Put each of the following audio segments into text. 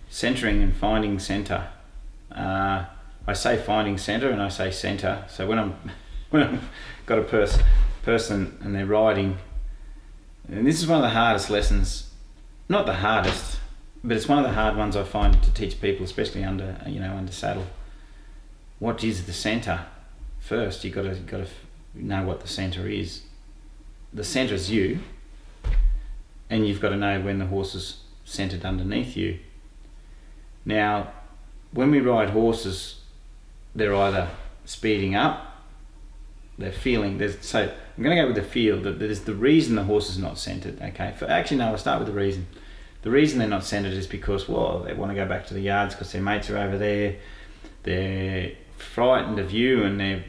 centering and finding centre. I say finding centre and I say centre. So when I've got a person and they're riding, and this is one of the hardest lessons, not the hardest, but it's one of the hard ones I find to teach people, especially under saddle. What is the centre? First, you got to know what the centre is. The centre is you, and you've got to know when the horse is centred underneath you. Now, when we ride horses, they're either speeding up, they're feeling. So I'm going to go with the feel. That there's the reason the horse is not centred. Okay. I'll start with the reason. The reason they're not centred is because, well, they want to go back to the yards because their mates are over there. They're frightened of you and they're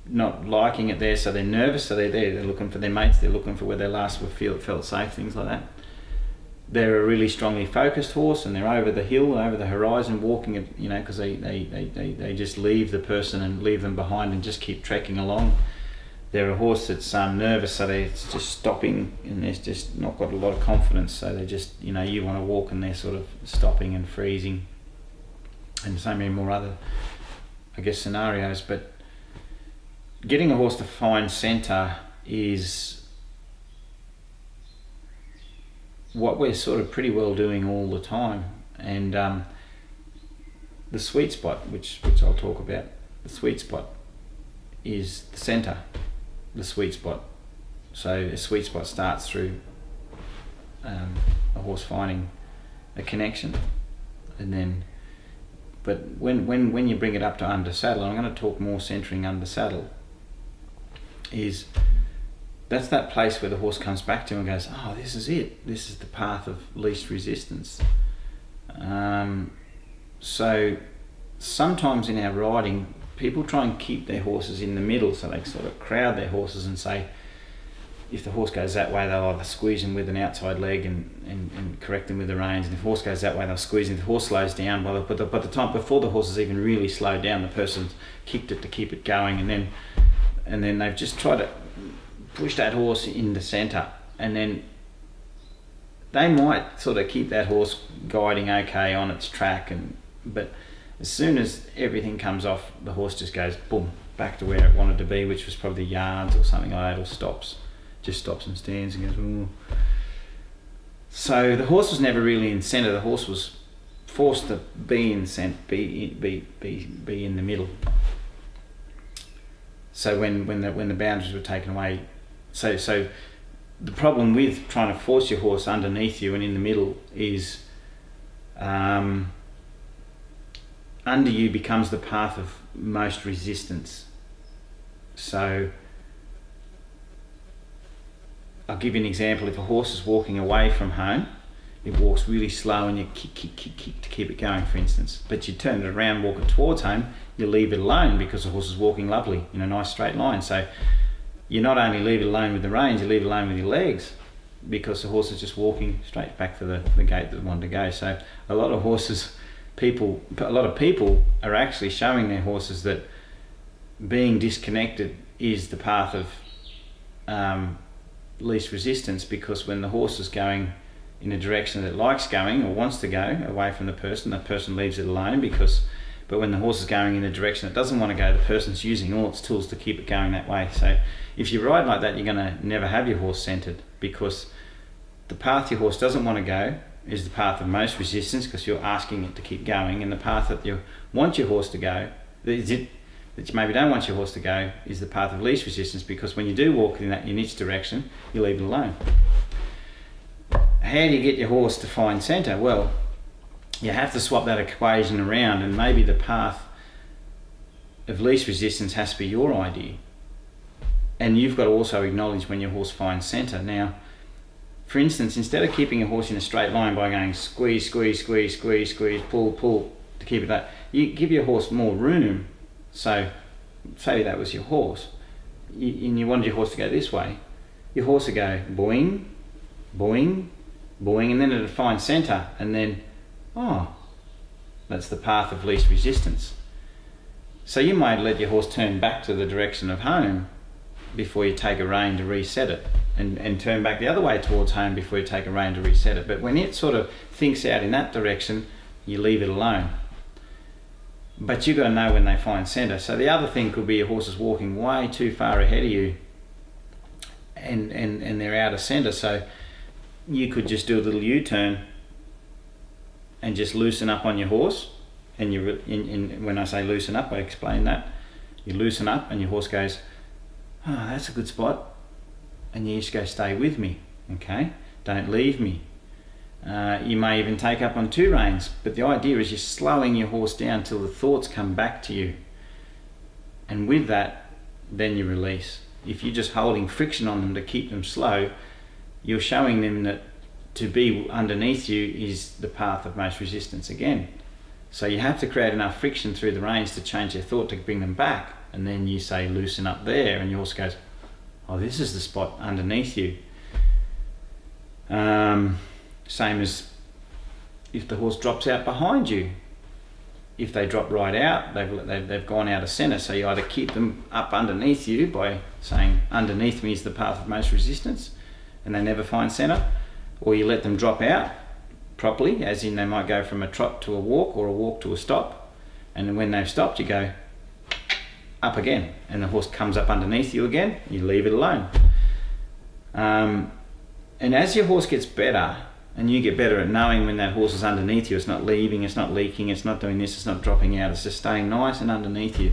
not liking it there, so they're nervous. So they're there. They're looking for their mates. They're looking for where they last felt safe. Things like that. They're a really strongly focused horse, and they're over the hill, over the horizon, walking it, because they just leave the person and leave them behind and just keep trekking along. They're a horse that's nervous, so they're just stopping and they're just not got a lot of confidence. So they just, you want to walk and they're sort of stopping and freezing, and so many more other, scenarios. But getting a horse to find centre is what we're sort of pretty well doing all the time, and the sweet spot, which I'll talk about, the sweet spot is the centre, the sweet spot. So the sweet spot starts through a horse finding a connection, and then, but when you bring it up to under saddle, and I'm going to talk more centering under saddle, is that's that place where the horse comes back to and goes, oh, this is it. This is the path of least resistance. So sometimes in our riding, people try and keep their horses in the middle, so they sort of crowd their horses and say, if the horse goes that way, they'll either squeeze him with an outside leg and correct him with the reins. And if the horse goes that way, they'll squeeze him. If the horse slows down, by the time before the horse has even really slowed down, the person's kicked it to keep it going, and then they've just tried to push that horse in the centre, and then they might sort of keep that horse guiding okay on its track, but as soon as everything comes off, the horse just goes boom back to where it wanted to be, which was probably yards or something like that, or just stops and stands and goes, ooh. So the horse was never really in centre. The horse was forced to be in the middle. So when the boundaries were taken away, so the problem with trying to force your horse underneath you and in the middle is under you becomes the path of most resistance. So I'll give you an example. If a horse is walking away from home, it walks really slow and you kick to keep it going, for instance. But you turn it around, walk it towards home, you leave it alone because the horse is walking lovely in a nice straight line. So you not only leave it alone with the reins, you leave it alone with your legs because the horse is just walking straight back to the gate that it wanted to go. So a lot of people are actually showing their horses that being disconnected is the path of least resistance, because when the horse is going in a direction that it likes going or wants to go away from the person leaves it alone but when the horse is going in a direction it doesn't want to go, the person's using all its tools to keep it going that way. So if you ride like that, you're going to never have your horse centered, because the path your horse doesn't want to go is the path of most resistance because you're asking it to keep going, and the path that you want your horse to go, that you maybe don't want your horse to go, is the path of least resistance, because when you do walk in its direction, you leave it alone. How do you get your horse to find centre? Well, you have to swap that equation around, and maybe the path of least resistance has to be your idea. And you've got to also acknowledge when your horse finds centre. Now, for instance, instead of keeping a horse in a straight line by going squeeze, pull to keep it up, you give your horse more room. So, say that was your horse, and you wanted your horse to go this way. Your horse would go boing, boing, boing, and then it'd find centre, and then, that's the path of least resistance. So you might let your horse turn back to the direction of home before you take a rein to reset it. and turn back the other way towards home before you take a rein to reset it. But when it sort of thinks out in that direction, you leave it alone. But you've got to know when they find centre. So the other thing could be your horse is walking way too far ahead of you and they're out of centre. So you could just do a little U-turn and just loosen up on your horse. And when I say loosen up, I explain that. You loosen up and your horse goes, oh, that's a good spot. And you just go, stay with me, okay? Don't leave me. You may even take up on 2 reins, but the idea is you're slowing your horse down till the thoughts come back to you. And with that, then you release. If you're just holding friction on them to keep them slow, you're showing them that to be underneath you is the path of most resistance again. So you have to create enough friction through the reins to change their thought to bring them back. And then you say, loosen up there, and your horse goes, oh, this is the spot underneath you. Same as if the horse drops out behind you. If they drop right out, they've gone out of centre. So you either keep them up underneath you by saying, underneath me is the path of most resistance, and they never find centre, or you let them drop out properly, as in they might go from a trot to a walk or a walk to a stop, and then when they've stopped you go up again and the horse comes up underneath you again, you leave it alone. And as your horse gets better and you get better at knowing when that horse is underneath you, it's not leaving, it's not leaking, it's not doing this, it's not dropping out, it's just staying nice and underneath you,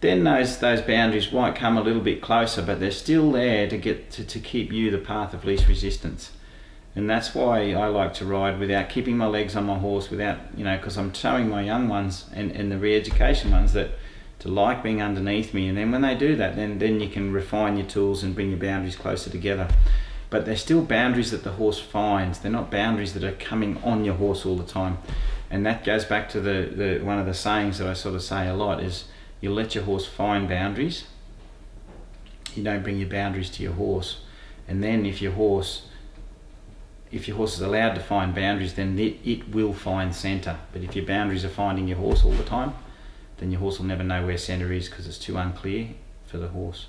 then those boundaries might come a little bit closer, but they're still there to get to keep you the path of least resistance. And that's why I like to ride without keeping my legs on my horse, without, because I'm showing my young ones and the re-education ones that to like being underneath me. And then when they do that, then you can refine your tools and bring your boundaries closer together. But they're still boundaries that the horse finds. They're not boundaries that are coming on your horse all the time. And that goes back to the one of the sayings that I sort of say a lot is, you let your horse find boundaries. You don't bring your boundaries to your horse. And then if your horse is allowed to find boundaries, then it will find centre. But if your boundaries are finding your horse all the time, then your horse will never know where centre is because it's too unclear for the horse.